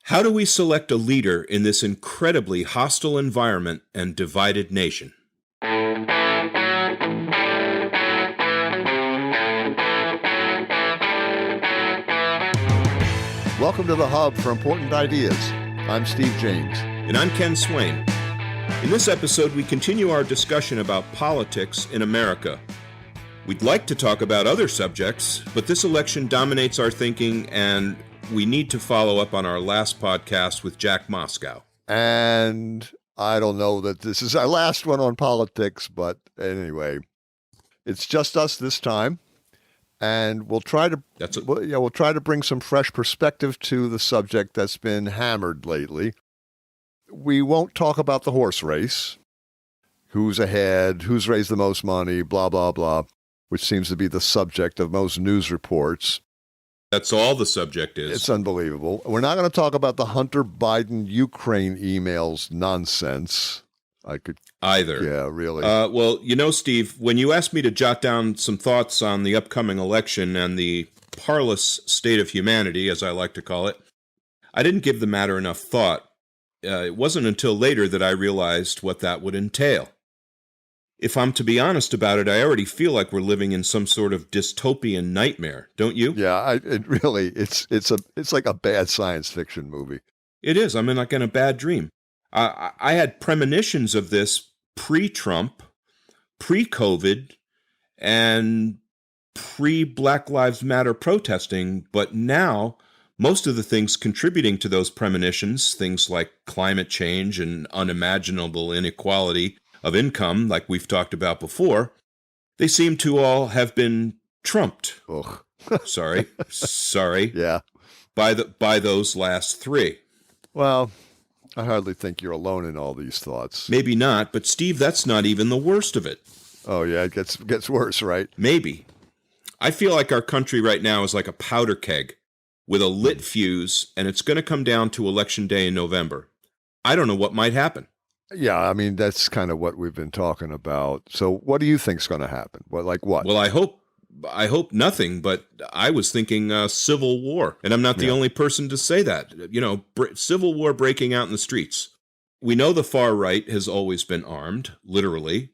How do we select a leader in this incredibly hostile environment and divided nation? Welcome to The Hub for Important Ideas. I'm Steve James. And I'm Ken Swain. In this episode, we continue our discussion about politics in America. We'd like to talk about other subjects, but this election dominates our thinking, and we need to follow up on our last podcast with Jack Moskow. And I don't know that this is our last one on politics, but anyway, it's just us this time. And we'll try to we'll try to bring some fresh perspective to the subject that's been hammered lately. We won't talk about the horse race, who's ahead, who's raised the most money, blah, blah, blah, which seems to be the subject of most news reports. That's all the subject is. It's unbelievable. We're not going to talk about the Hunter Biden Ukraine emails nonsense. Either. Yeah, really. Well, you know, Steve, when you asked me to jot down some thoughts on the upcoming election and the parlous state of humanity, as I like to call it, I didn't give the matter enough thought. It wasn't until later that I realized what that would entail. If I'm to be honest about it, I already feel like we're living in some sort of dystopian nightmare, don't you? Yeah, it's like a bad science fiction movie. It is. I'm like in a bad dream. I had premonitions of this pre-Trump, pre-COVID, and pre-Black Lives Matter protesting, but now most of the things contributing to those premonitions, things like climate change and unimaginable inequality of income, like we've talked about before, they seem to all have been trumped. Ugh. Sorry. Yeah. By those last three. Well, I hardly think you're alone in all these thoughts. Maybe not, but Steve, that's not even the worst of it. Oh, yeah, it gets worse, right? Maybe. I feel like our country right now is like a powder keg with a lit fuse, and it's going to come down to Election Day in November. I don't know what might happen. Yeah, I mean, that's kind of what we've been talking about. So what do you think's going to happen? What? Well, I hope nothing, but I was thinking civil war, and I'm not the only person to say that. You know, civil war breaking out in the streets. We know the far right has always been armed, literally,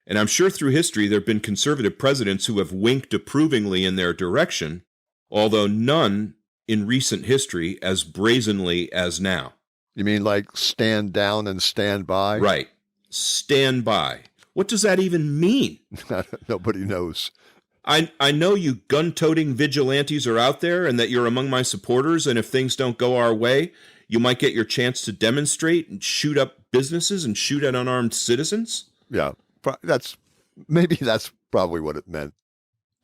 and I'm sure through history there have been conservative presidents who have winked approvingly in their direction, although none in recent history as brazenly as now. You mean like stand down and stand by? Right. Stand by. What does that even mean? Nobody knows. I know you gun-toting vigilantes are out there and that you're among my supporters, and if things don't go our way, you might get your chance to demonstrate and shoot up businesses and shoot at unarmed citizens? Yeah, that's probably what it meant.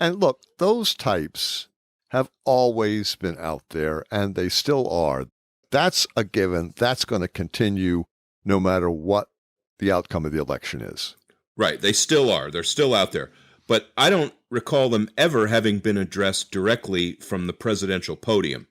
And look, those types have always been out there, and they still are. That's a given. That's going to continue no matter what the outcome of the election is. Right, they still are. They're still out there. But I don't recall them ever having been addressed directly from the presidential podium.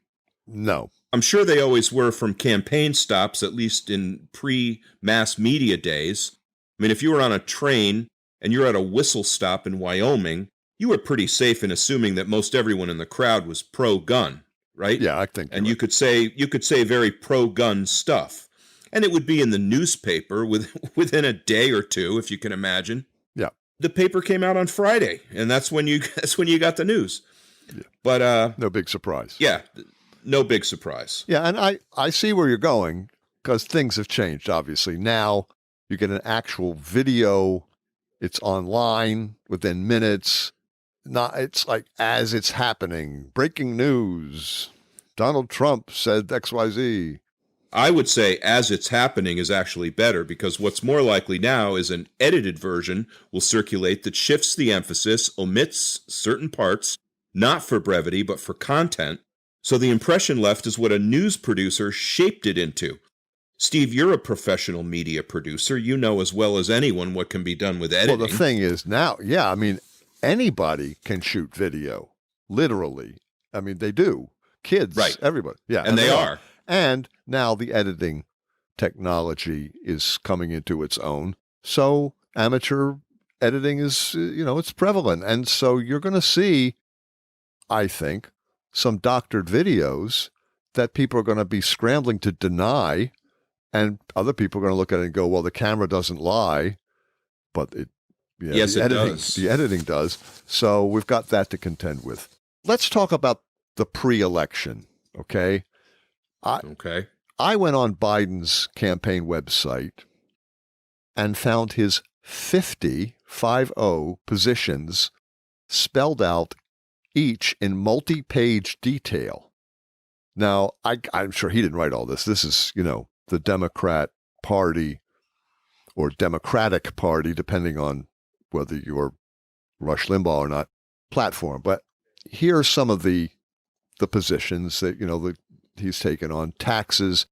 No. I'm sure they always were from campaign stops, at least in pre-mass media days. I mean, if you were on a train and you're at a whistle stop in Wyoming, you were pretty safe in assuming that most everyone in the crowd was pro-gun, right? Yeah, I think. And you could say very pro-gun stuff. And it would be in the newspaper within a day or two, if you can imagine. Yeah. The paper came out on Friday, and that's when you got the news. Yeah. But no big surprise. Yeah, no big surprise. Yeah, and I see where you're going because things have changed, obviously. Now you get an actual video. It's online within minutes. It's like as it's happening. Breaking news. Donald Trump said XYZ. I would say as it's happening is actually better, because what's more likely now is an edited version will circulate that shifts the emphasis, omits certain parts, not for brevity, but for content. So the impression left is what a news producer shaped it into. Steve, you're a professional media producer. You know as well as anyone what can be done with editing. Well, the thing is now, yeah, I mean, anybody can shoot video, literally. I mean, they do. Kids, right. Everybody. Yeah, and they are. And now the editing technology is coming into its own. So amateur editing is, it's prevalent. And so you're going to see, I think, some doctored videos that people are going to be scrambling to deny, and other people are going to look at it and go, well, the camera doesn't lie, but yes, it does. The editing does. So we've got that to contend with. Let's talk about the pre-election, okay? Okay. I went on Biden's campaign website and found his 50 positions spelled out, each in multi-page detail. Now, I'm sure he didn't write all this. This is, the Democrat Party or Democratic Party, depending on whether you're Rush Limbaugh or not, platform. But here are some of the positions that, he's taken on: taxes,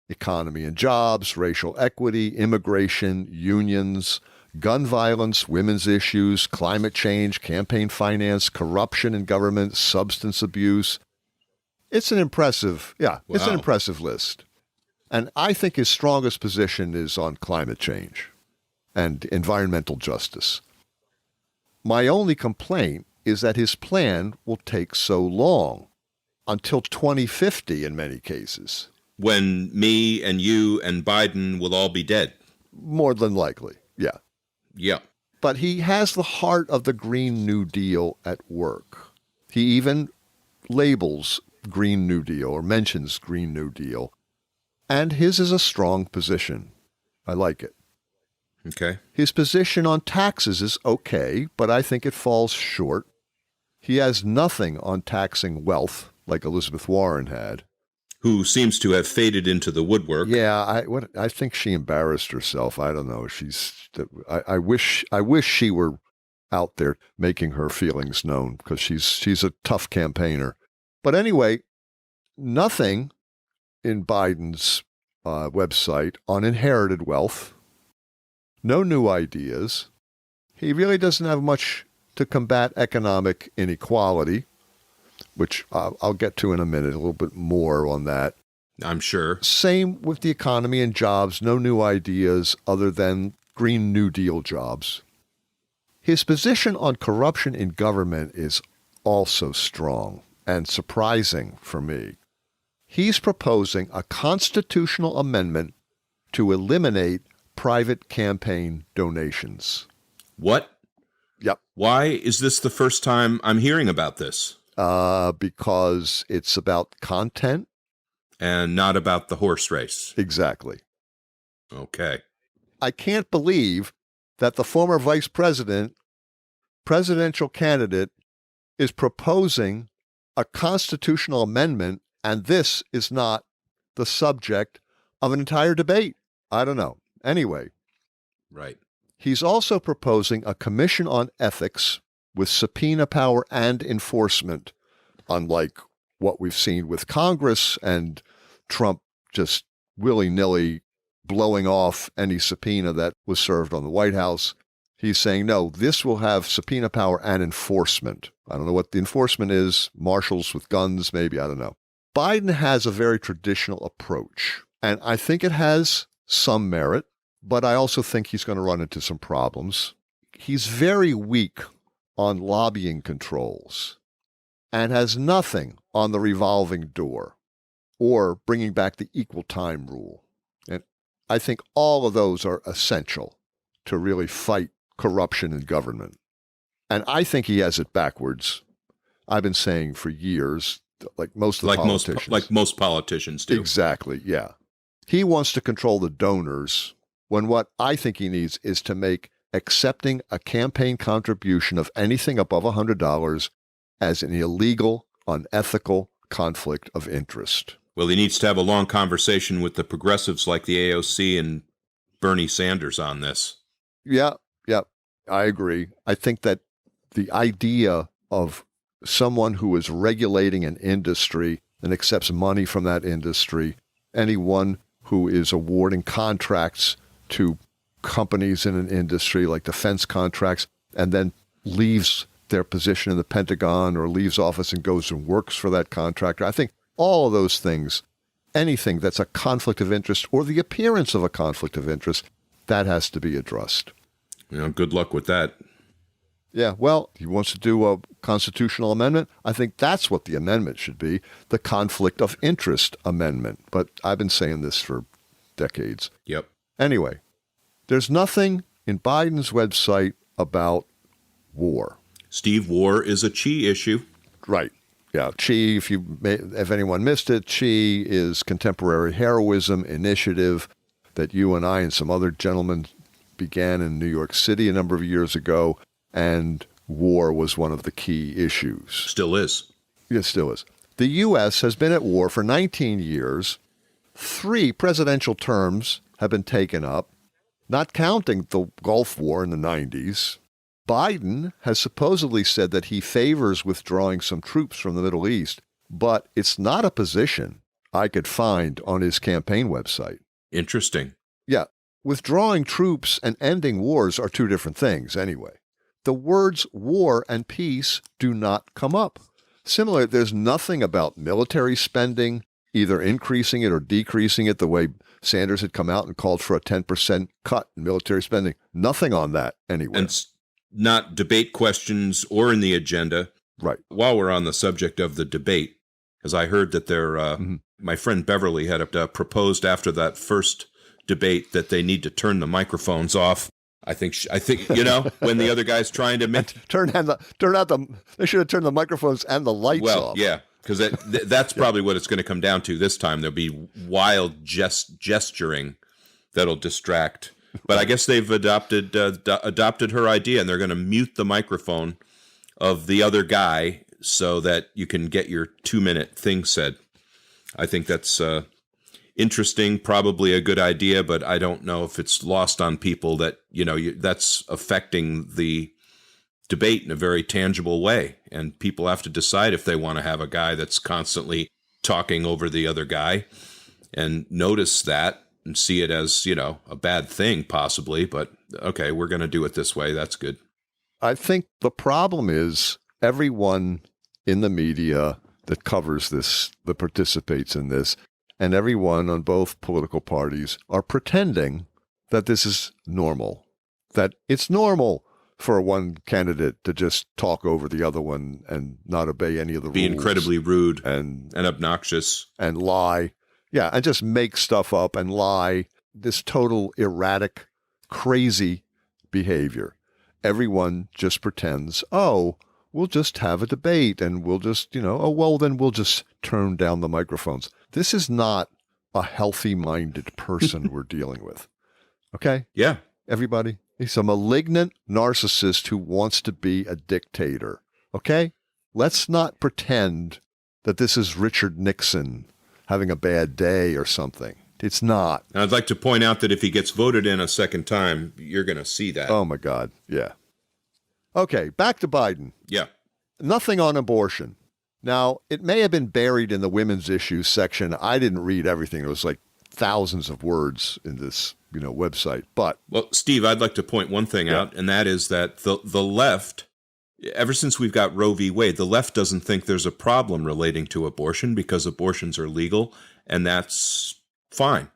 economy and jobs, racial equity, immigration, unions, gun violence, women's issues, climate change, campaign finance, corruption in government, substance abuse. It's an impressive, It's an impressive list. And I think his strongest position is on climate change and environmental justice. My only complaint is that his plan will take so long, until 2050 in many cases. When me and you and Biden will all be dead. More than likely, yeah. Yeah. But he has the heart of the Green New Deal at work. He even labels Green New Deal or mentions Green New Deal. And his is a strong position. I like it. Okay. His position on taxes is okay, but I think it falls short. He has nothing on taxing wealth, like Elizabeth Warren had. Who seems to have faded into the woodwork. Yeah, I think she embarrassed herself. I don't know. I wish she were out there making her feelings known, because she's a tough campaigner. But anyway, nothing in Biden's website on inherited wealth. No new ideas. He really doesn't have much to combat economic inequality, which I'll get to in a minute, a little bit more on that. I'm sure. Same with the economy and jobs, no new ideas other than Green New Deal jobs. His position on corruption in government is also strong and surprising for me. He's proposing a constitutional amendment to eliminate private campaign donations. What? Yep. Why is this the first time I'm hearing about this? Because it's about content. And not about the horse race. Exactly. Okay. I can't believe that the former vice president, presidential candidate, is proposing a constitutional amendment, and this is not the subject of an entire debate. I don't know. Anyway. Right. He's also proposing a commission on ethics with subpoena power and enforcement, unlike what we've seen with Congress and Trump just willy-nilly blowing off any subpoena that was served on the White House. He's saying, no, this will have subpoena power and enforcement. I don't know what the enforcement is, marshals with guns, maybe, I don't know. Biden has a very traditional approach, and I think it has some merit, but I also think he's going to run into some problems. He's very weak on lobbying controls and has nothing on the revolving door or bringing back the equal time rule. And I think all of those are essential to really fight corruption in government. And I think he has it backwards. I've been saying for years, like most of the politicians. Like most politicians do. Exactly, yeah. He wants to control the donors when what I think he needs is to make accepting a campaign contribution of anything above $100 as an illegal, unethical conflict of interest. Well, he needs to have a long conversation with the progressives like the AOC and Bernie Sanders on this. Yeah, I agree. I think that the idea of someone who is regulating an industry and accepts money from that industry, anyone who is awarding contracts to companies in an industry like defense contracts and then leaves their position in the Pentagon or leaves office and goes and works for that contractor. I think all of those things, anything that's a conflict of interest or the appearance of a conflict of interest, that has to be addressed. Good luck with that. Yeah, well, he wants to do a constitutional amendment. I think that's what the amendment should be, the conflict of interest amendment. But I've been saying this for decades. Yep. Anyway, there's nothing in Biden's website about war. Steve, war is a Chi issue. Right. Yeah, Chi, if anyone missed it, Chi is contemporary heroism initiative that you and I and some other gentlemen began in New York City a number of years ago. And war was one of the key issues. Still is. It still is. The U.S. has been at war for 19 years. 3 presidential terms have been taken up, not counting the Gulf War in the 90s. Biden has supposedly said that he favors withdrawing some troops from the Middle East, but it's not a position I could find on his campaign website. Interesting. Yeah. Withdrawing troops and ending wars are 2 different things anyway. The words war and peace do not come up. Similarly, there's nothing about military spending, either increasing it or decreasing it, the way Sanders had come out and called for a 10% cut in military spending. Nothing on that anywhere. And not debate questions or in the agenda. Right. While we're on the subject of the debate, because I heard that my friend Beverly had proposed after that first debate that they need to turn the microphones off. I think when the other guy's trying to they should have turned the microphones and the lights off. Well, yeah, because that's probably what it's going to come down to this time. There'll be wild gesturing that'll distract. But I guess they've adopted her idea, and they're going to mute the microphone of the other guy so that you can get your 2-minute thing said. I think that's interesting, probably a good idea, but I don't know if it's lost on people that, that's affecting the debate in a very tangible way. And people have to decide if they want to have a guy that's constantly talking over the other guy and notice that and see it as, a bad thing possibly. But okay, we're going to do it this way. That's good. I think the problem is everyone in the media that covers this, that participates in this, and everyone on both political parties are pretending that this is normal, that it's normal for one candidate to just talk over the other one and not obey any of the rules. Be incredibly rude and obnoxious. And lie. Yeah, and just make stuff up and lie. This total erratic, crazy behavior. Everyone just pretends, we'll just have a debate and we'll just, then we'll just turn down the microphones. This is not a healthy-minded person we're dealing with. Okay? Yeah. Everybody? He's a malignant narcissist who wants to be a dictator. Okay? Let's not pretend that this is Richard Nixon having a bad day or something. It's not. And I'd like to point out that if he gets voted in a second time, you're going to see that. Oh, my God. Yeah. Okay, back to Biden. Yeah. Nothing on abortion. Now, it may have been buried in the women's issues section. I didn't read everything. It was like thousands of words in this, website. But well, Steve, I'd like to point one thing out, and that is that the left, ever since we've got Roe v. Wade, the left doesn't think there's a problem relating to abortion because abortions are legal, and that's fine.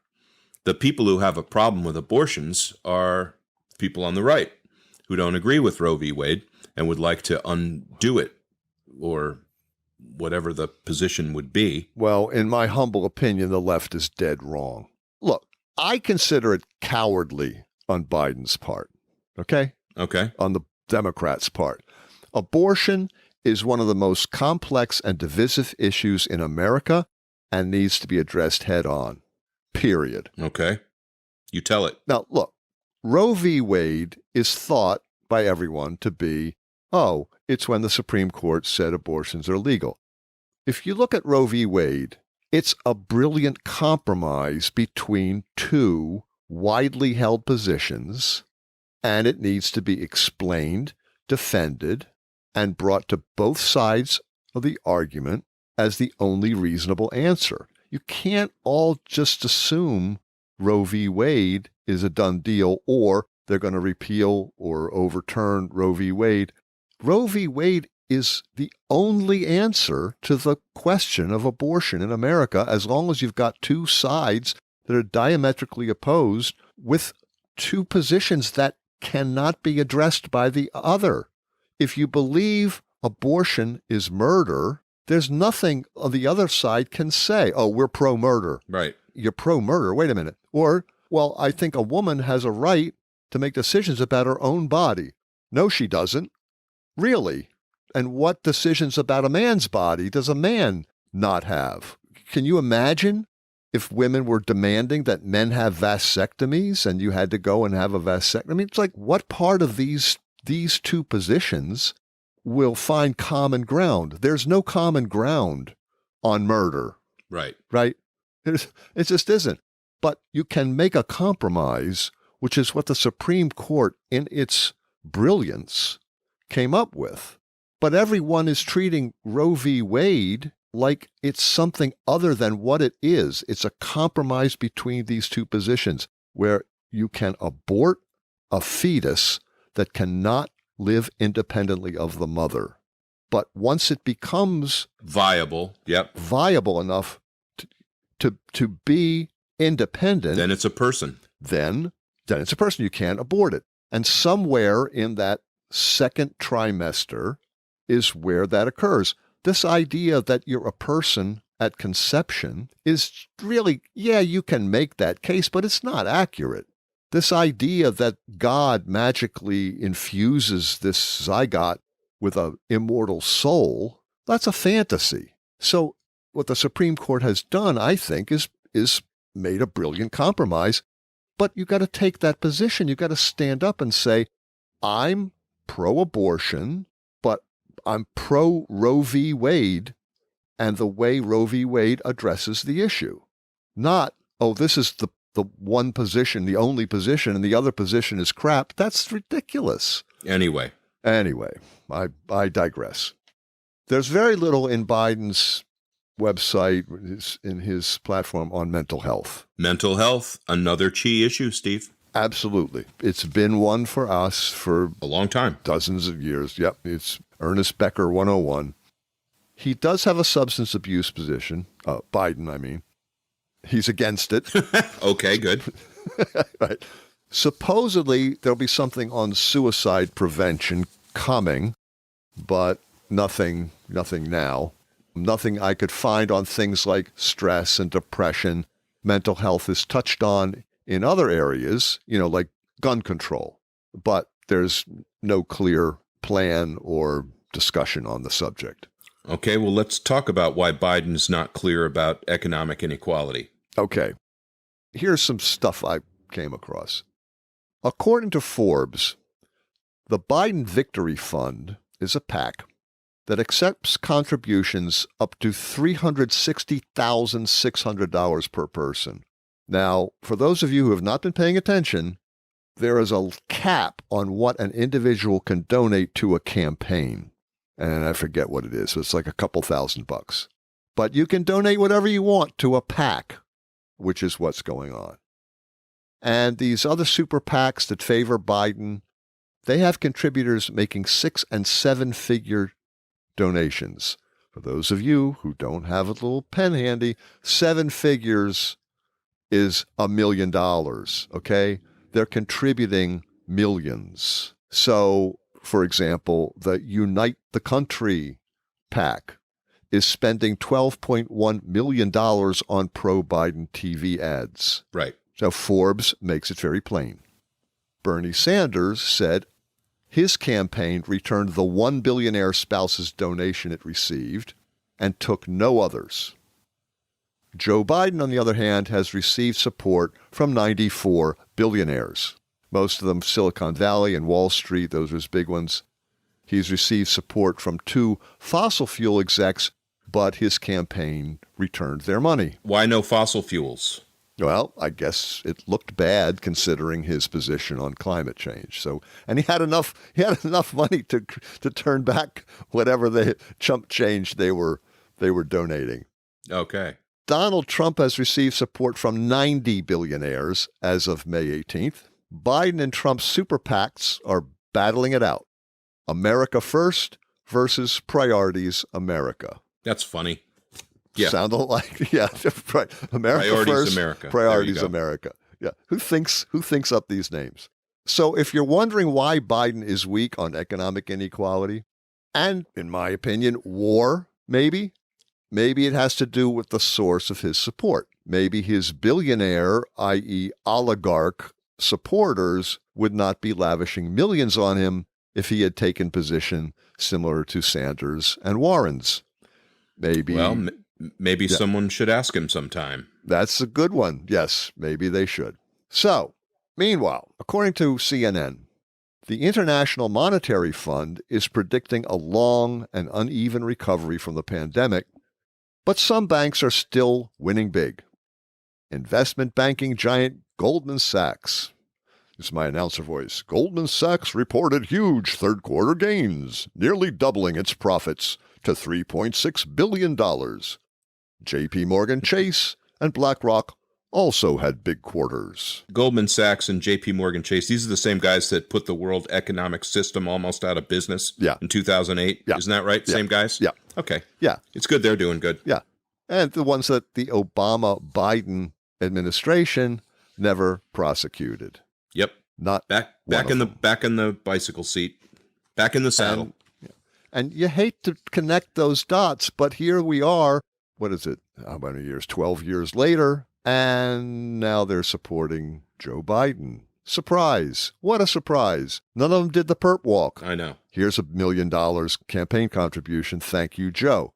The people who have a problem with abortions are people on the right who don't agree with Roe v. Wade and would like to undo it, or whatever the position would be. Well, in my humble opinion, the left is dead wrong. Look, I consider it cowardly on Biden's part, okay? Okay. On the Democrats' part. Abortion is one of the most complex and divisive issues in America and needs to be addressed head on, period. Okay. You tell it. Now, look, Roe v. Wade is thought by everyone to be, it's when the Supreme Court said abortions are legal. If you look at Roe v. Wade, it's a brilliant compromise between 2 widely held positions, and it needs to be explained, defended, and brought to both sides of the argument as the only reasonable answer. You can't all just assume Roe v. Wade is a done deal or they're going to repeal or overturn Roe v. Wade. Roe v. Wade is the only answer to the question of abortion in America, as long as you've got 2 sides that are diametrically opposed with 2 positions that cannot be addressed by the other. if you believe abortion is murder, there's nothing on the other side can say, oh, we're pro-murder. Right. You're pro-murder. Wait a minute. Or, well, I think a woman has a right to make decisions about her own body. No, she doesn't. Really? And what decisions about a man's body does a man not have? Can you imagine if women were demanding that men have vasectomies and you had to go and have a vasectomy? It's like, what part of these two positions will find common ground? There's no common ground on murder. Right. Right? It just isn't. But you can make a compromise, which is what the Supreme Court, in its brilliance, came up with. But everyone is treating Roe v. Wade like it's something other than what it is. It's a compromise between these two positions where you can abort a fetus that cannot live independently of the mother. But once it becomes viable enough to be independent, then it's a person. Then it's a person. You can't abort it. And somewhere in that second trimester is where that occurs. This idea that you're a person at conception is really, yeah, you can make that case, but it's not accurate. This idea that God magically infuses this zygote with an immortal soul, that's a fantasy. So what the Supreme Court has done, I think, is made a brilliant compromise. But you got to take that position. You got to stand up and say, I'm pro-abortion, but I'm pro-Roe v. Wade and the way Roe v. Wade addresses the issue. Not, oh, this is the one position, the only position, and the other position is crap. That's ridiculous. Anyway, I digress. There's very little in Biden's website, in his platform, on mental health. Mental health, another key issue, Steve. Absolutely. It's been one for us for a long time. Dozens of years. Yep. It's Ernest Becker 101. He does have a substance abuse position. Biden, I mean. He's against it. Okay, good. Right. Supposedly, there'll be something on suicide prevention coming, but nothing now. Nothing I could find on things like stress and depression. Mental health is touched on in other areas, like gun control, but there's no clear plan or discussion on the subject. Okay, well, let's talk about why Biden's not clear about economic inequality. Okay, here's some stuff I came across. According to Forbes, the Biden Victory Fund is a PAC that accepts contributions up to $360,600 per person. Now, for those of you who have not been paying attention, there is a cap on what an individual can donate to a campaign. And I forget what it is. So it's like a couple $1,000. But you can donate whatever you want to a PAC, which is what's going on. And these other super PACs that favor Biden, they have contributors making 6- and 7-figure donations. For those of you who don't have a little pen handy, 7 figures is $1 million, okay? They're contributing millions. So, for example, the Unite the Country PAC is spending $12.1 million on pro-Biden TV ads. Right. So Forbes makes it very plain. Bernie Sanders said his campaign returned the one billionaire spouse's donation it received and took no others. Joe Biden, on the other hand, has received support from 94 billionaires, most of them Silicon Valley and Wall Street. Those are his big ones. He's received support from 2 fossil fuel execs, but his campaign returned their money. Why no fossil fuels? Well, I guess it looked bad considering his position on climate change. So, and he had enough money to turn back whatever the chump change they were donating. Okay. Donald Trump has received support from 90 billionaires as of May 18th. Biden and Trump's super PACs are battling it out. America First versus Priorities America. That's funny. Yeah. Sounded like, yeah, right. America Priorities First, America. Priorities America. Yeah. Who thinks up these names? So if you're wondering why Biden is weak on economic inequality, and in my opinion, war, maybe it has to do with the source of his support. Maybe his billionaire, i.e. oligarch supporters would not be lavishing millions on him if he had taken position similar to Sanders and Warren's. Maybe someone should ask him sometime. That's a good one. Yes, maybe they should. So, meanwhile, according to CNN, the International Monetary Fund is predicting a long and uneven recovery from the pandemic, but some banks are still winning big. Investment banking giant Goldman Sachs. This is my announcer voice. Goldman Sachs reported huge third-quarter gains, nearly doubling its profits to $3.6 billion. J.P. Morgan Chase and BlackRock also had big quarters. Goldman Sachs and J.P. Morgan Chase, these are the same guys that put the world economic system almost out of business in 2008. Yeah. Isn't that right? Yeah. Same guys? Yeah. Okay. Yeah. It's good they're doing good. Yeah. And the ones that the Obama-Biden administration never prosecuted. Yep. Not back in the bicycle seat. Back in the saddle. And you hate to connect those dots, but here we are. What is it? How many years? 12 years later. And now they're supporting Joe Biden. Surprise. What a surprise. None of them did the perp walk. I know. Here's $1 million campaign contribution. Thank you, Joe.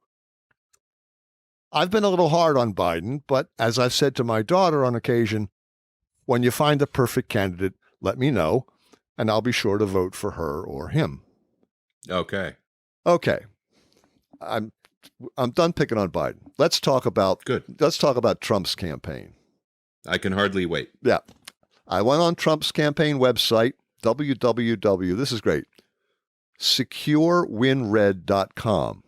I've been a little hard on Biden, but as I've said to my daughter on occasion, when you find the perfect candidate, let me know, and I'll be sure to vote for her or him. Okay. I'm done picking on Biden. Let's talk about Trump's campaign. I can hardly wait. Yeah. I went on Trump's campaign website, www, this is great, securewinred.com,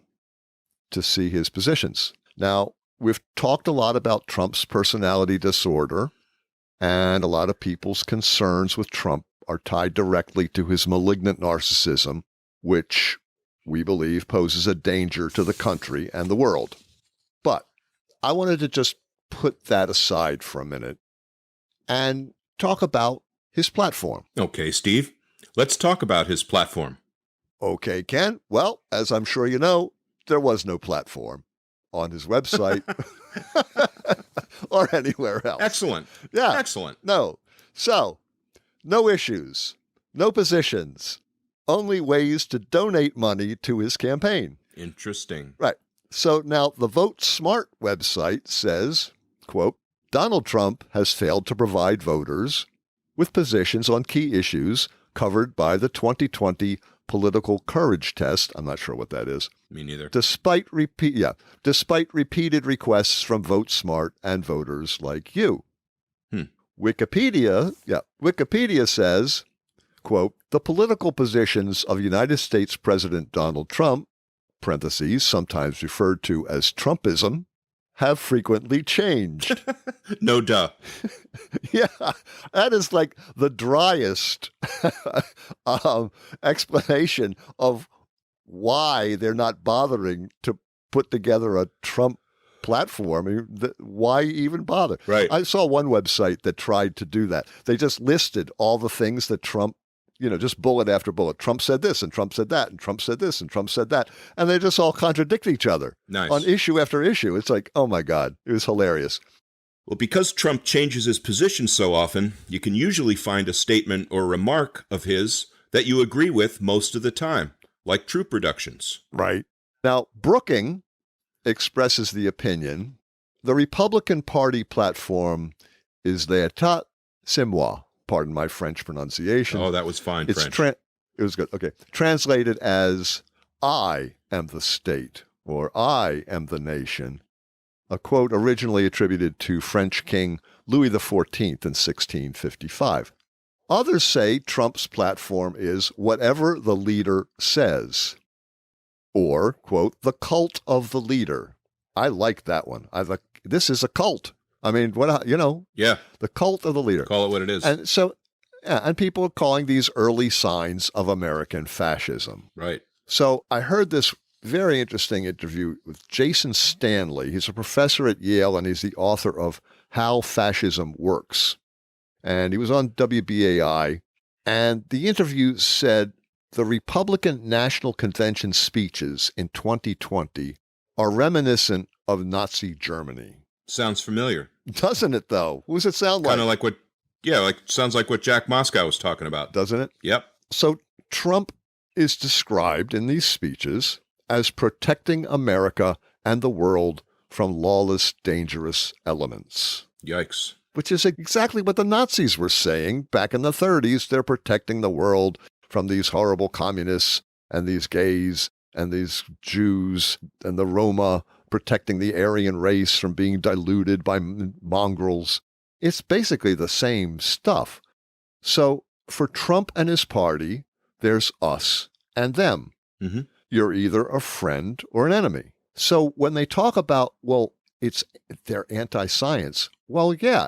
to see his positions. Now, we've talked a lot about Trump's personality disorder, and a lot of people's concerns with Trump are tied directly to his malignant narcissism, which we believe poses a danger to the country and the world. But I wanted to just put that aside for a minute and talk about his platform. Okay, Steve, let's talk about his platform. Okay, Ken. Well, as I'm sure you know, there was no platform on his website or anywhere else. Excellent. Yeah. Excellent. No. So, no issues, no positions, only ways to donate money to his campaign. Interesting. Right. So now the Vote Smart website says, quote, Donald Trump has failed to provide voters with positions on key issues covered by the 2020 political courage test. I'm not sure what that is. Me neither. Despite repeated requests from Vote Smart and voters like you. Wikipedia says, quote, the political positions of United States President Donald Trump, parentheses, sometimes referred to as Trumpism, have frequently changed. No duh. Yeah, that is like the driest explanation of why they're not bothering to put together a Trump platform. I mean, why even bother? Right. I saw one website that tried to do that. They just listed all the things that Trump, just bullet after bullet. Trump said this, and Trump said that, and Trump said this, and Trump said that. And they just all contradict each other. Nice. On issue after issue. It's like, oh my God, it was hilarious. Well, because Trump changes his position so often, you can usually find a statement or remark of his that you agree with most of the time, like troop reductions. Right. Now, Brookings expresses the opinion the Republican Party platform is l'état, c'est moi. Pardon my French pronunciation. Oh, that was fine, French. It was good. Okay. Translated as, I am the state, or I am the nation. A quote originally attributed to French King Louis XIV in 1655. Others say Trump's platform is whatever the leader says, or, quote, the cult of the leader. I like that one. This is a cult. I mean, yeah, the cult of the leader. Call it what it is. And so, and people are calling these early signs of American fascism. Right. So I heard this very interesting interview with Jason Stanley. He's a professor at Yale, and he's the author of How Fascism Works. And he was on WBAI, And the interview said the Republican National Convention speeches in 2020 are reminiscent of Nazi Germany. Sounds familiar. Doesn't it, though? Who does it sound like? Kind of like what, sounds like what Jack Moscow was talking about. Doesn't it? Yep. So Trump is described in these speeches as protecting America and the world from lawless, dangerous elements. Yikes. Which is exactly what the Nazis were saying back in the 30s. They're protecting the world from these horrible communists and these gays and these Jews and the Roma, protecting the Aryan race from being diluted by mongrels. It's basically the same stuff. So for Trump and his party, there's us and them. Mm-hmm. You're either a friend or an enemy. So when they talk about, well, they're anti-science. Well, yeah,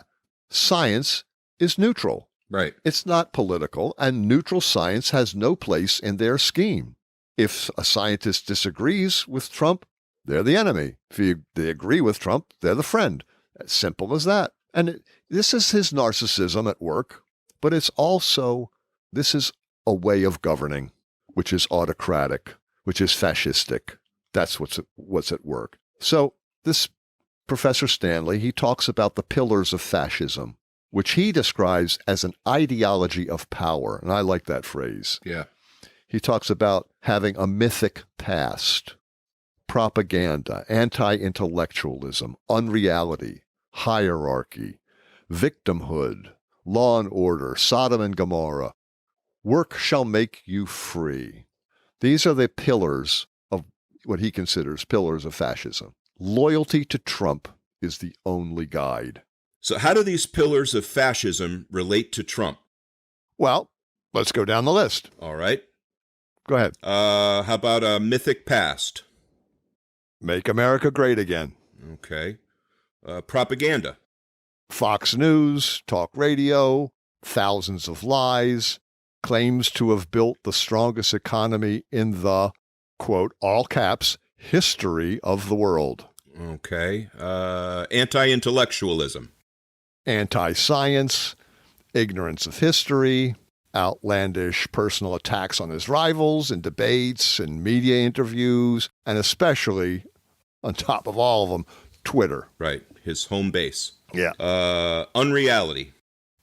science is neutral. Right. It's not political, and neutral science has no place in their scheme. If a scientist disagrees with Trump, they're the enemy. If they agree with Trump, they're the friend. As simple as that. And this is his narcissism at work, but this is a way of governing, which is autocratic, which is fascistic. That's what's at work. So this Professor Stanley, he talks about the pillars of fascism, which he describes as an ideology of power. And I like that phrase. Yeah. He talks about having a mythic past, propaganda, anti-intellectualism, unreality, hierarchy, victimhood, law and order, Sodom and Gomorrah. Work shall make you free. These are the pillars of what he considers pillars of fascism. Loyalty to Trump is the only guide. So how do these pillars of fascism relate to Trump? Well, let's go down the list. All right. Go ahead. How about a mythic past? Make America great again. Okay. Propaganda. Fox News, talk radio, thousands of lies, claims to have built the strongest economy in the, quote, all caps, history of the world. Okay. Anti-intellectualism. Anti-science, ignorance of history, outlandish personal attacks on his rivals in debates and media interviews, and especially, on top of all of them, Twitter. Right. His home base. Yeah. Unreality.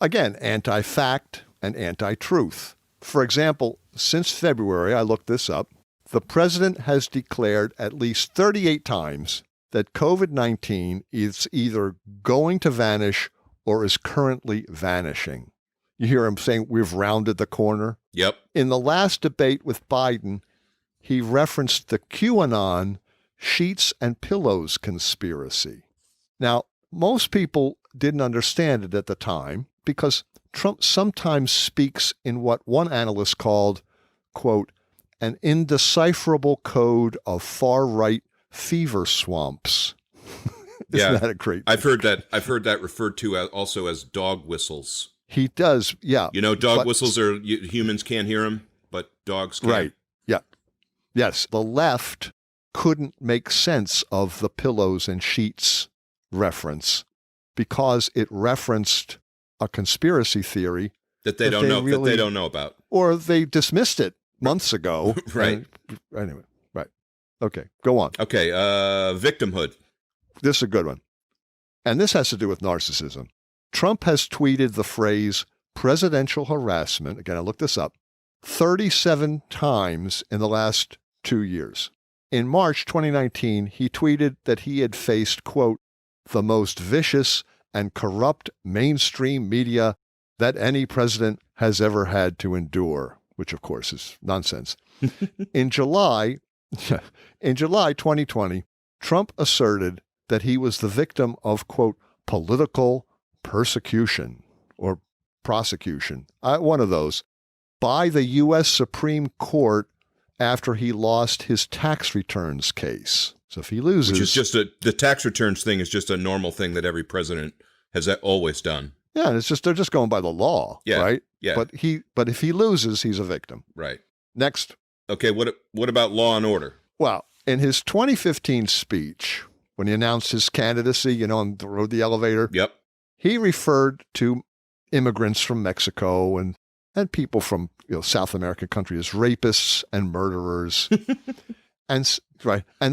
Again, anti-fact and anti-truth. For example, since February, I looked this up, the president has declared at least 38 times that COVID-19 is either going to vanish or is currently vanishing. You hear him saying, we've rounded the corner. Yep. In the last debate with Biden, he referenced the QAnon sheets and pillows conspiracy. Now, most people didn't understand it at the time because Trump sometimes speaks in what one analyst called, quote, an indecipherable code of far-right fever swamps. Isn't that a great picture? I've heard that referred to also as dog whistles. He does, yeah. You know, dog whistles are, humans can't hear them, but dogs can. Right, yeah. Yes, the left couldn't make sense of the pillows and sheets reference because it referenced a conspiracy theory that they don't know about. Or they dismissed it months ago. Right. Anyway, right. Okay, go on. Okay, victimhood. This is a good one. And this has to do with narcissism. Trump has tweeted the phrase presidential harassment, again, I looked this up, 37 times in the last 2 years. In March 2019, he tweeted that he had faced, quote, the most vicious and corrupt mainstream media that any president has ever had to endure, which of course is nonsense. In July 2020, Trump asserted that he was the victim of, quote, political persecution or prosecution, one of those, by the U.S. Supreme Court after he lost his tax returns case. So if he loses... Which is just the tax returns thing is just a normal thing that every president has always done. Yeah, and it's just, they're just going by the law, right? Yeah. But if he loses, he's a victim. Right. Next. Okay, what about law and order? Well, in his 2015 speech, when he announced his candidacy, on the road, the elevator, yep, he referred to immigrants from Mexico and and people from South American countries as rapists and murderers. And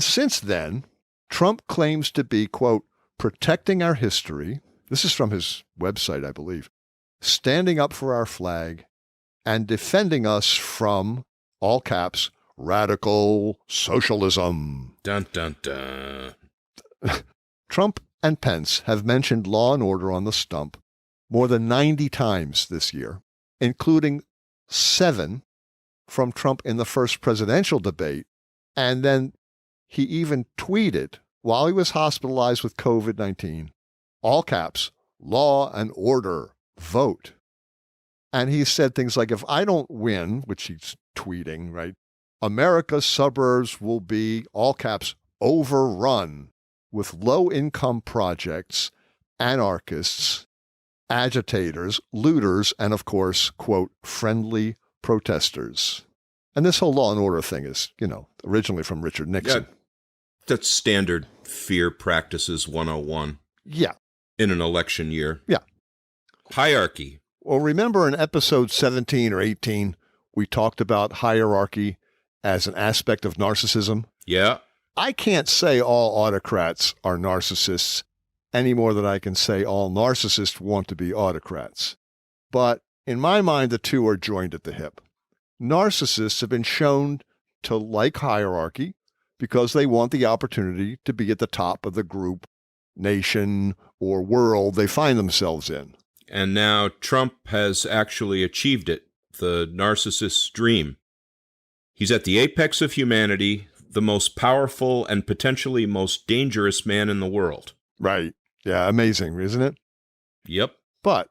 since then, Trump claims to be, quote, protecting our history. This is from his website, I believe. Standing up for our flag and defending us from, all caps, radical socialism. Dun, dun, dun. Trump and Pence have mentioned law and order on the stump more than 90 times this year, including 7 from Trump in the first presidential debate. And then he even tweeted while he was hospitalized with COVID-19, all caps, law and order, vote. And he said things like, if I don't win, which he's tweeting, right, America's suburbs will be, all caps, overrun with low-income projects, anarchists, agitators, looters, and of course, quote, friendly protesters. And this whole law and order thing is, originally from Richard Nixon. Yeah, that's standard fear practices 101. Yeah. In an election year. Yeah. Hierarchy. Well, remember in episode 17 or 18, we talked about hierarchy as an aspect of narcissism? Yeah. I can't say all autocrats are narcissists any more than I can say all narcissists want to be autocrats. But in my mind, the two are joined at the hip. Narcissists have been shown to like hierarchy because they want the opportunity to be at the top of the group, nation, or world they find themselves in. And now Trump has actually achieved it, the narcissist's dream. He's at the apex of humanity, the most powerful and potentially most dangerous man in the world. Right. Yeah, amazing, isn't it? Yep. But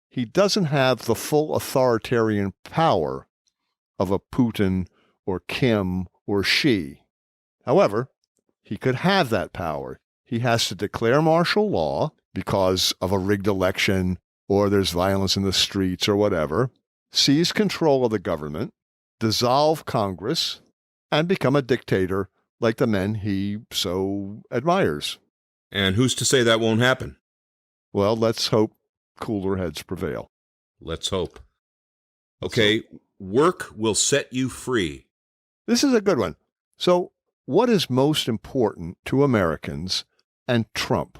he doesn't have the full authoritarian power of a Putin or Kim or Xi. However, he could have that power. He has to declare martial law because of a rigged election or there's violence in the streets or whatever, seize control of the government, dissolve Congress, and become a dictator like the men he so admires. And who's to say that won't happen? Well, let's hope cooler heads prevail. Let's hope. Okay, work will set you free. This is a good one. So, what is most important to Americans and Trump?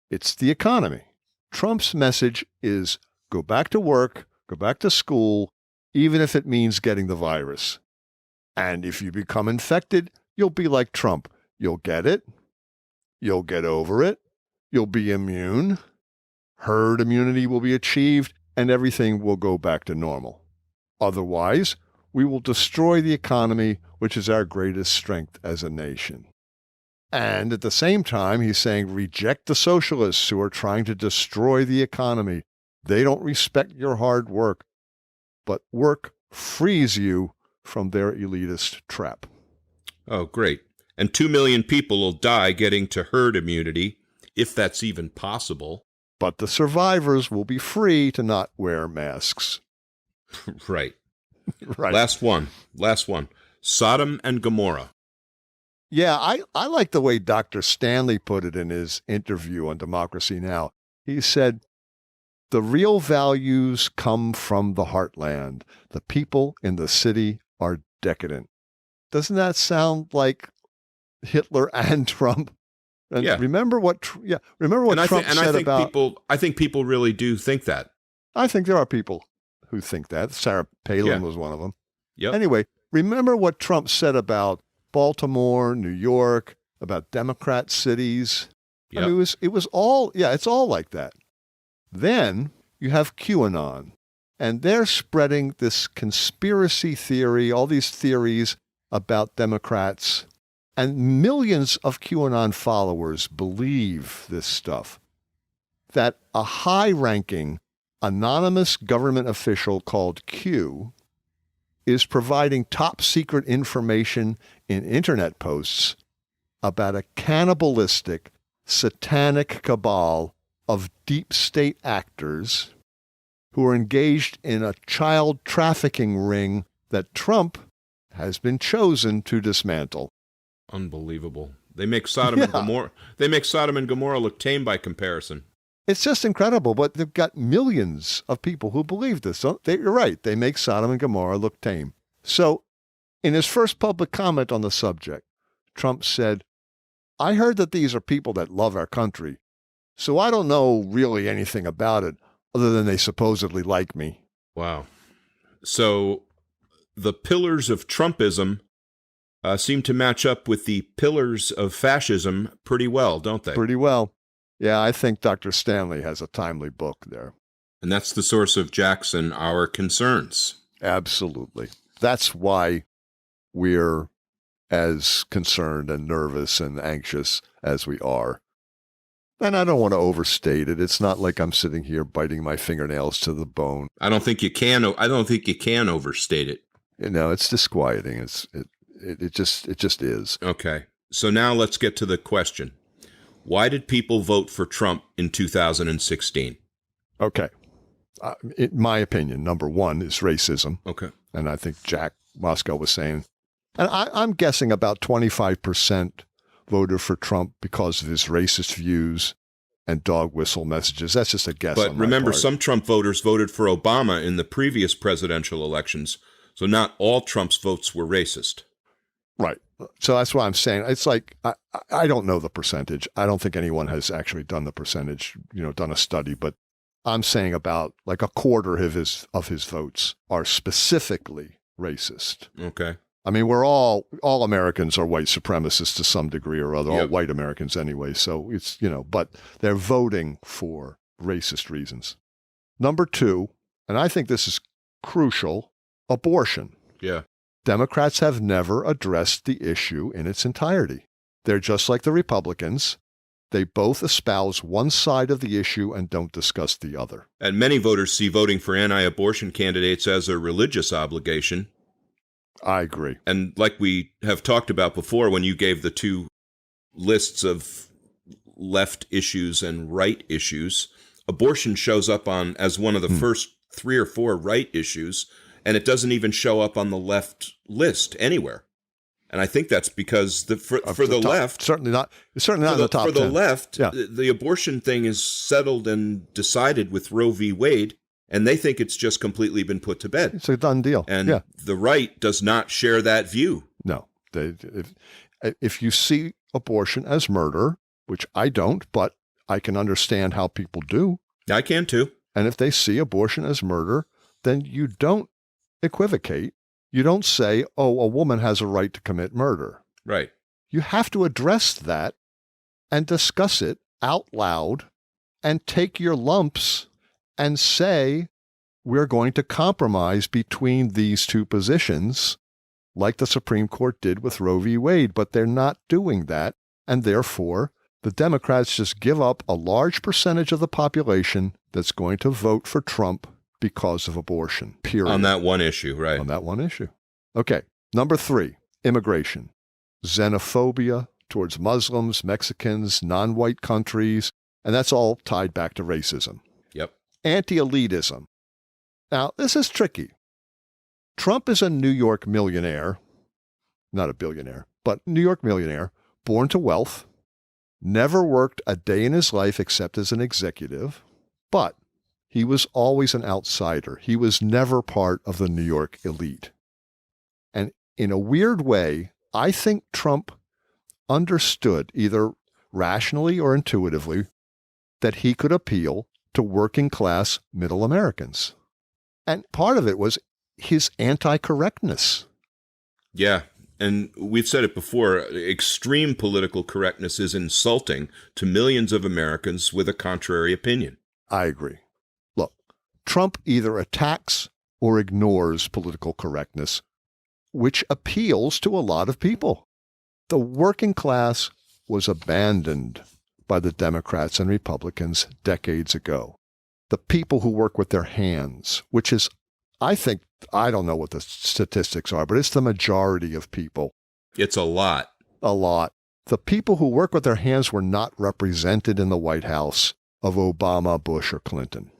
It's the economy. Trump's message is go back to work, go back to school, even if it means getting the virus. And if you become infected, you'll be like Trump. You'll get it. You'll get over it. You'll be immune. Herd immunity will be achieved, and everything will go back to normal. Otherwise, we will destroy the economy, which is our greatest strength as a nation. And at the same time, he's saying, reject the socialists who are trying to destroy the economy. They don't respect your hard work, but work frees you from their elitist trap. Oh, great. And 2 million people will die getting to herd immunity, if that's even possible. But the survivors will be free to not wear masks. Right. Right. Last one. Sodom and Gomorrah. Yeah, I like the way Dr. Stanley put it in his interview on Democracy Now! He said, the real values come from the heartland. The people in the city are decadent. Doesn't that sound like Hitler and Trump? And yeah. Remember what Trump said about... I think people really do think that. I think there are people who think that. Sarah Palin was one of them. Yep. Anyway, remember what Trump said about Baltimore, New York, about Democrat cities. Yep. I mean, it was all, it's all like that. Then you have QAnon, and they're spreading this conspiracy theory, all these theories about Democrats, and millions of QAnon followers believe this stuff, that a high-ranking anonymous government official called Q is providing top-secret information in internet posts about a cannibalistic, satanic cabal of deep state actors who are engaged in a child trafficking ring that Trump has been chosen to dismantle. Unbelievable. They make Sodom and Gomorrah. They make Sodom and Gomorrah look tame by comparison. It's just incredible, but they've got millions of people who believe this. So you're right. They make Sodom and Gomorrah look tame. So in his first public comment on the subject, Trump said, I heard that these are people that love our country, so I don't know really anything about it other than they supposedly like me. Wow. So the pillars of Trumpism seem to match up with the pillars of fascism pretty well, don't they? Pretty well. Yeah, I think Dr. Stanley has a timely book there. And that's the source of Jackson, Our Concerns. Absolutely. That's why we're as concerned and nervous and anxious as we are. And I don't want to overstate it. It's not like I'm sitting here biting my fingernails to the bone. I don't think you can overstate it. You know, it's disquieting. It just is. Okay. So now let's get to the question. Why did people vote for Trump in 2016? Okay. In my opinion, number one is racism. Okay. And I think Jack Moskow was saying, and I'm guessing about 25% voted for Trump because of his racist views and dog whistle messages. That's just a guess. But remember, some Trump voters voted for Obama in the previous presidential elections, so not all Trump's votes were racist. Right. So that's why I'm saying it's like, I don't know the percentage. I don't think anyone has actually done the percentage, done a study, but I'm saying about like a quarter of his votes are specifically racist. Okay. I mean, we're all Americans are white supremacists to some degree or other, Yep. all white Americans anyway. So it's, but they're voting for racist reasons. Number two, and I think this is crucial, abortion. Yeah. Democrats have never addressed the issue in its entirety. They're just like the Republicans. They both espouse one side of the issue and don't discuss the other. And many voters see voting for anti-abortion candidates as a religious obligation. I agree. And like we have talked about before, when you gave the two lists of left issues and right issues, abortion shows up as one of the first 3 or 4 right issues, and it doesn't even show up on the left list anywhere. And I think that's because for the left, certainly not in the top 10. For the left, the abortion thing is settled and decided with Roe v. Wade, and they think it's just completely been put to bed. It's a done deal. And the right does not share that view. No. If you see abortion as murder, which I don't, but I can understand how people do. I can too. And if they see abortion as murder, then you don't equivocate. You don't say, oh, a woman has a right to commit murder. Right. You have to address that and discuss it out loud and take your lumps and say, we're going to compromise between these two positions, like the Supreme Court did with Roe v. Wade, but they're not doing that. And therefore, the Democrats just give up a large percentage of the population that's going to vote for Trump because of abortion, period. On that one issue, right. On that one issue. Okay. Number 3, immigration. Xenophobia towards Muslims, Mexicans, non-white countries, and that's all tied back to racism. Yep. Anti-elitism. Now, this is tricky. Trump is a New York millionaire, not a billionaire, but New York millionaire, born to wealth, never worked a day in his life except as an executive, but he was always an outsider. He was never part of the New York elite. And in a weird way, I think Trump understood, either rationally or intuitively, that he could appeal to working class middle Americans. And part of it was his anti-correctness. Yeah. And we've said it before, extreme political correctness is insulting to millions of Americans with a contrary opinion. I agree. Look, Trump either attacks or ignores political correctness, which appeals to a lot of people. The working class was abandoned by the Democrats and Republicans decades ago. The people who work with their hands, which is, I don't know what the statistics are, but it's the majority of people. It's a lot. A lot. The people who work with their hands were not represented in the White House of Obama, Bush, or Clinton.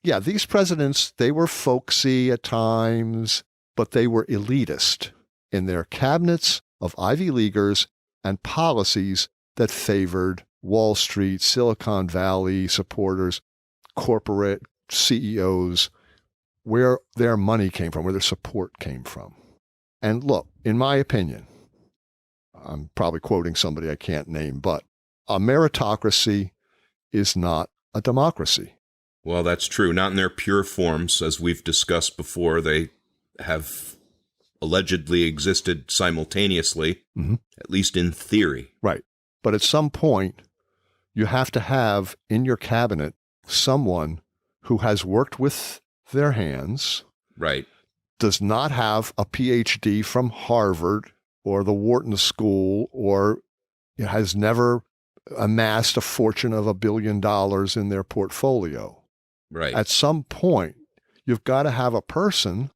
These presidents, they were folksy at times, but they were elitist in their cabinets of Ivy Leaguers and policies that favored Wall Street, Silicon Valley supporters, corporate CEOs, where their money came from, where their support came from. And look, in my opinion, I'm probably quoting somebody I can't name, but a meritocracy is not a democracy. Well, that's true. Not in their pure forms. As we've discussed before, they have allegedly existed simultaneously, at least in theory. Right. But at some point, you have to have in your cabinet someone who has worked with their hands, right, does not have a PhD from Harvard or the Wharton School, or has never amassed a fortune of $1 billion in their portfolio. Right. At some point, you've got to have a person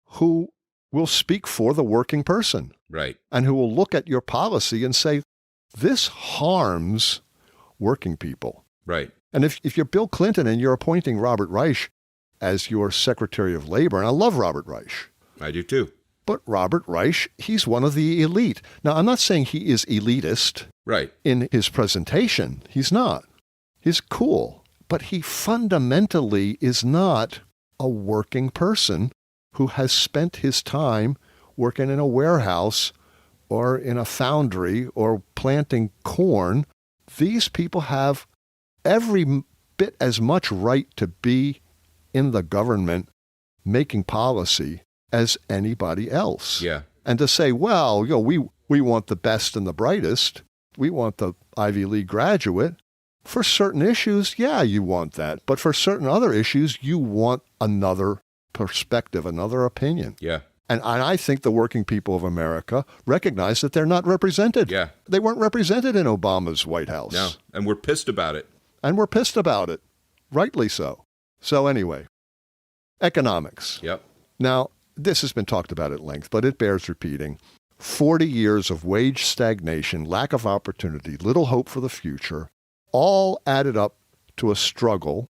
who will speak for the working person. Right. And who will look at your policy and say, this harms working people. Right. And if you're Bill Clinton and you're appointing Robert Reich as your Secretary of Labor, and I love Robert Reich. I do too. But Robert Reich, he's one of the elite. Now, I'm not saying he is elitist. Right. In his presentation. He's not. He's cool. But he fundamentally is not a working person who has spent his time working in a warehouse or in a foundry or planting corn. These people have every bit as much right to be in the government making policy as anybody else. Yeah. And to say, well, we want the best and the brightest. We want the Ivy League graduate. For certain issues, yeah, you want that. But for certain other issues, you want another perspective, another opinion. Yeah. And I think the working people of America recognize that they're not represented. Yeah. They weren't represented in Obama's White House. No. And we're pissed about it. And we're pissed about it. Rightly so. So anyway, economics. Yep. Now, this has been talked about at length, but it bears repeating. 40 years of wage stagnation, lack of opportunity, little hope for the future, all added up to a struggle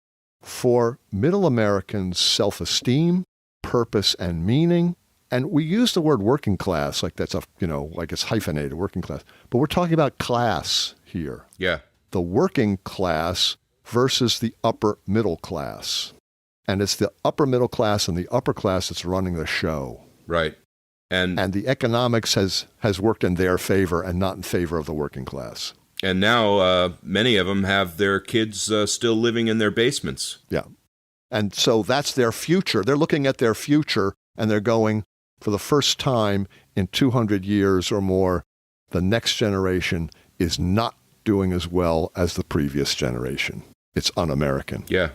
for middle Americans' self-esteem, purpose, and meaning. And we use the word working class like that's like it's hyphenated, working class. But we're talking about class here. Yeah. The working class versus the upper middle class. And it's the upper middle class and the upper class that's running the show. Right. And the economics has worked in their favor and not in favor of the working class. And now many of them have their kids still living in their basements. Yeah. And so that's their future. They're looking at their future and they're going, for the first time in 200 years or more, the next generation is not doing as well as the previous generation. It's un-American. Yeah.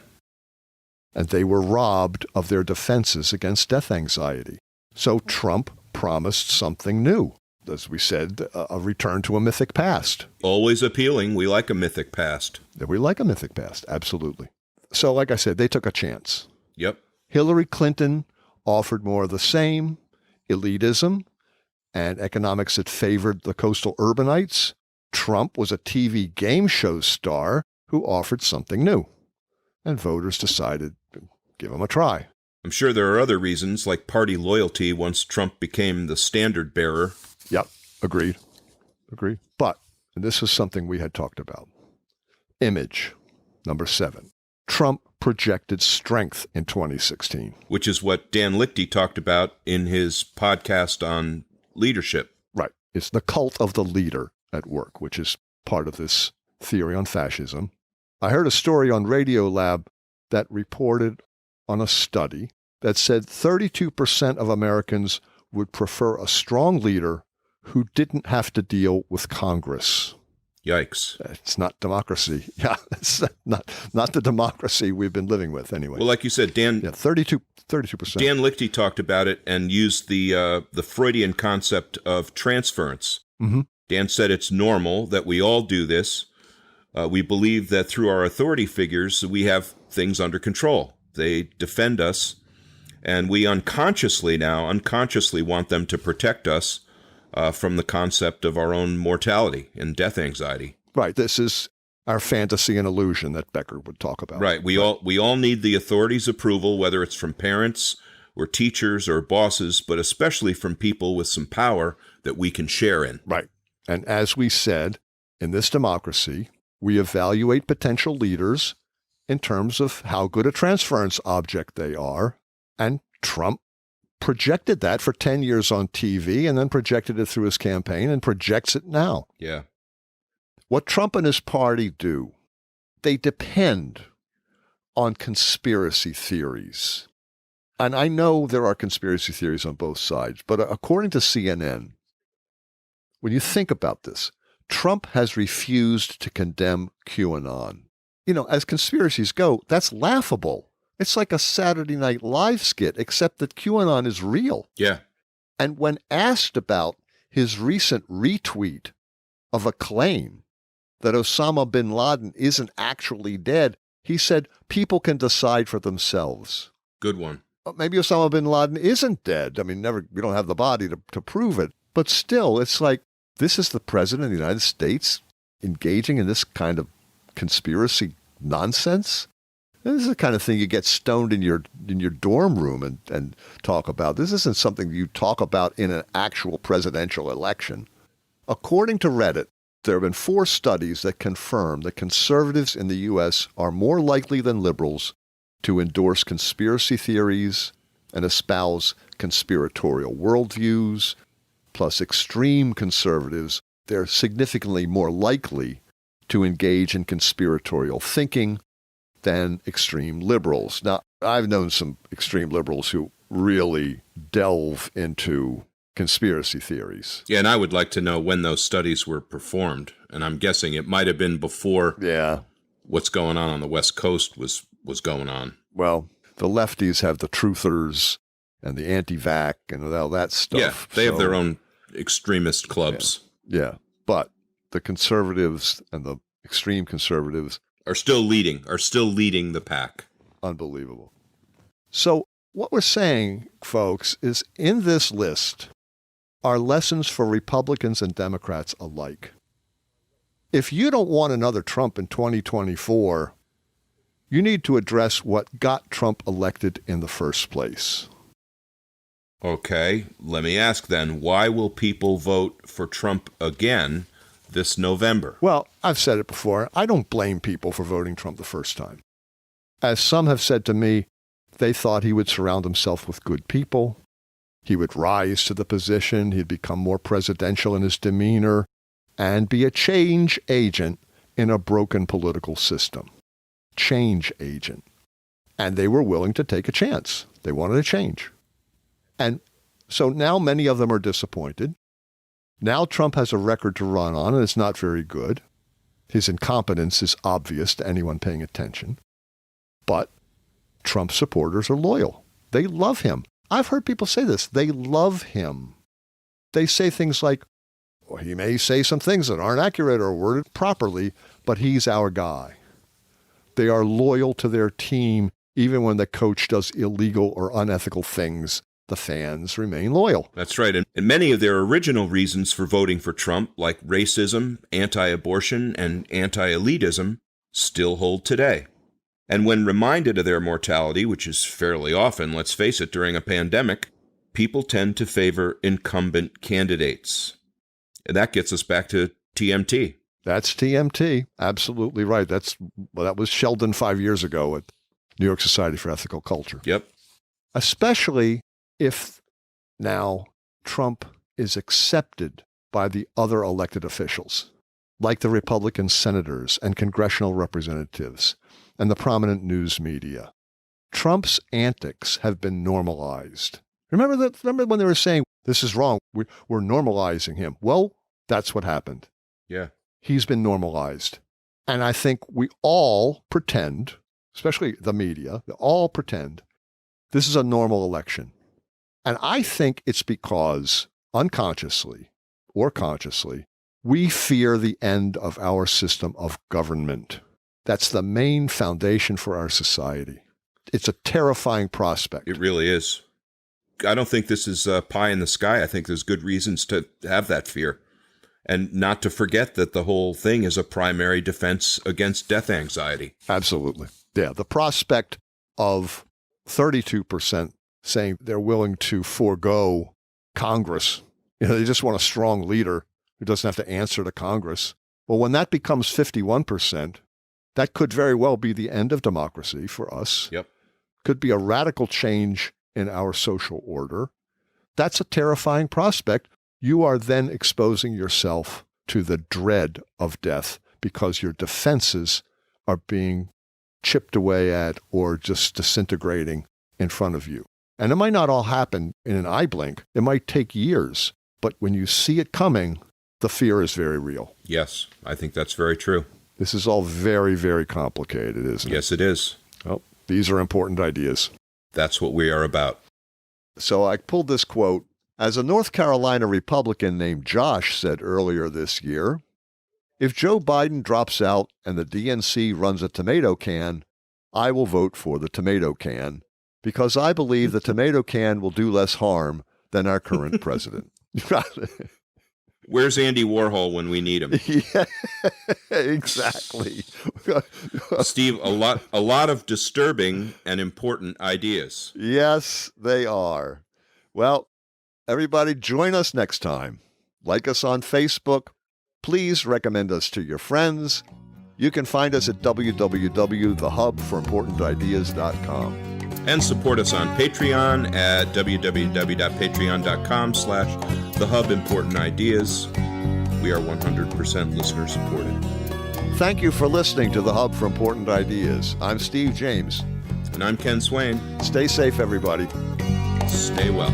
And they were robbed of their defenses against death anxiety. So Trump promised something new. As we said, a return to a mythic past. Always appealing. We like a mythic past. We like a mythic past, absolutely. So like I said, they took a chance. Yep. Hillary Clinton offered more of the same, elitism and economics that favored the coastal urbanites. Trump was a TV game show star who offered something new. And voters decided to give him a try. I'm sure there are other reasons, like party loyalty once Trump became the standard bearer. Yep, agreed. But, and this is something we had talked about, image, number 7. Trump projected strength in 2016. Which is what Dan Lichty talked about in his podcast on leadership. Right. It's the cult of the leader at work, which is part of this theory on fascism. I heard a story on Radiolab that reported on a study that said 32% of Americans would prefer a strong leader who didn't have to deal with Congress. Yikes. It's not democracy. Yeah, it's not the democracy we've been living with anyway. Well, like you said, Dan... Yeah, 32%. Dan Lichty talked about it and used the Freudian concept of transference. Mm-hmm. Dan said it's normal that we all do this. We believe that through our authority figures, we have things under control. They defend us, and we unconsciously want them to protect us from the concept of our own mortality and death anxiety. Right. This is our fantasy and illusion that Becker would talk about. Right. We all need the authorities' approval, whether it's from parents or teachers or bosses, but especially from people with some power that we can share in. Right. And as we said, in this democracy, We evaluate potential leaders in terms of how good a transference object they are. And Trump projected that for 10 years on TV and then projected it through his campaign and projects it now. Yeah. What Trump and his party do, they depend on conspiracy theories. And I know there are conspiracy theories on both sides, but according to CNN, when you think about this, Trump has refused to condemn QAnon. You know, as conspiracies go, that's laughable. It's like a Saturday Night Live skit, except that QAnon is real. Yeah. And when asked about his recent retweet of a claim that Osama bin Laden isn't actually dead, he said, people can decide for themselves. Good one. Maybe Osama bin Laden isn't dead. I mean, we don't have the body to prove it. But still, it's like, this is the president of the United States engaging in this kind of conspiracy nonsense? This is the kind of thing you get stoned in your dorm room and talk about. This isn't something you talk about in an actual presidential election. According to Reddit, there have been 4 studies that confirm that conservatives in the U.S. are more likely than liberals to endorse conspiracy theories and espouse conspiratorial worldviews, plus extreme conservatives, they're significantly more likely to engage in conspiratorial thinking than extreme liberals. Now, I've known some extreme liberals who really delve into conspiracy theories. Yeah, and I would like to know when those studies were performed. And I'm guessing it might have been before what's going on the West Coast was going on. Well, the lefties have the truthers and the anti-vax and all that stuff. Yeah, they have their own extremist clubs. Yeah, but the conservatives and the extreme conservatives are still leading the pack. Unbelievable. So what we're saying, folks, is in this list are lessons for Republicans and Democrats alike. If you don't want another Trump in 2024, you need to address what got Trump elected in the first place. Okay, let me ask then, why will people vote for Trump again this November? Well, I've said it before. I don't blame people for voting Trump the first time. As some have said to me, they thought he would surround himself with good people. He would rise to the position. He'd become more presidential in his demeanor and be a change agent in a broken political system. Change agent. And they were willing to take a chance. They wanted a change. And so now many of them are disappointed. Now Trump has a record to run on, and it's not very good. His incompetence is obvious to anyone paying attention. But Trump supporters are loyal. They love him. I've heard people say this. They love him. They say things like, well, he may say some things that aren't accurate or worded properly, but he's our guy. They are loyal to their team, even when the coach does illegal or unethical things. The fans remain loyal. That's right. And many of their original reasons for voting for Trump, like racism, anti-abortion, and anti-elitism, still hold today. And when reminded of their mortality, which is fairly often, let's face it, during a pandemic, people tend to favor incumbent candidates. And that gets us back to TMT. That's TMT. Absolutely right. That was Sheldon 5 years ago at New York Society for Ethical Culture. Yep. Especially if now Trump is accepted by the other elected officials, like the Republican senators and congressional representatives and the prominent news media. Trump's antics have been normalized. Remember when they were saying, this is wrong, we're normalizing him? Well, that's what happened. Yeah. He's been normalized. And I think we all pretend, especially the media, they all pretend this is a normal election. And I think it's because unconsciously or consciously, we fear the end of our system of government. That's the main foundation for our society. It's a terrifying prospect. It really is. I don't think this is pie in the sky. I think there's good reasons to have that fear. And not to forget that the whole thing is a primary defense against death anxiety. Absolutely. Yeah, the prospect of 32% saying they're willing to forego Congress. They just want a strong leader who doesn't have to answer to Congress. Well, when that becomes 51%, that could very well be the end of democracy for us. Yep. Could be a radical change in our social order. That's a terrifying prospect. You are then exposing yourself to the dread of death because your defenses are being chipped away at or just disintegrating in front of you. And it might not all happen in an eye blink. It might take years. But when you see it coming, the fear is very real. Yes, I think that's very true. This is all very, very complicated, isn't it? Yes, it is. Well, these are important ideas. That's what we are about. So I pulled this quote. As a North Carolina Republican named Josh said earlier this year, if Joe Biden drops out and the DNC runs a tomato can, I will vote for the tomato can because I believe the tomato can will do less harm than our current president. Where's Andy Warhol when we need him? Yeah, exactly. Steve, a lot of disturbing and important ideas. Yes, they are. Well, everybody join us next time. Like us on Facebook. Please recommend us to your friends. You can find us at www.thehubforimportantideas.com. And support us on Patreon at www.patreon.com/thehubimportantideas. We are 100% listener supported. Thank you for listening to The Hub for Important Ideas. I'm Steve James. And I'm Ken Swain. Stay safe, everybody. Stay well.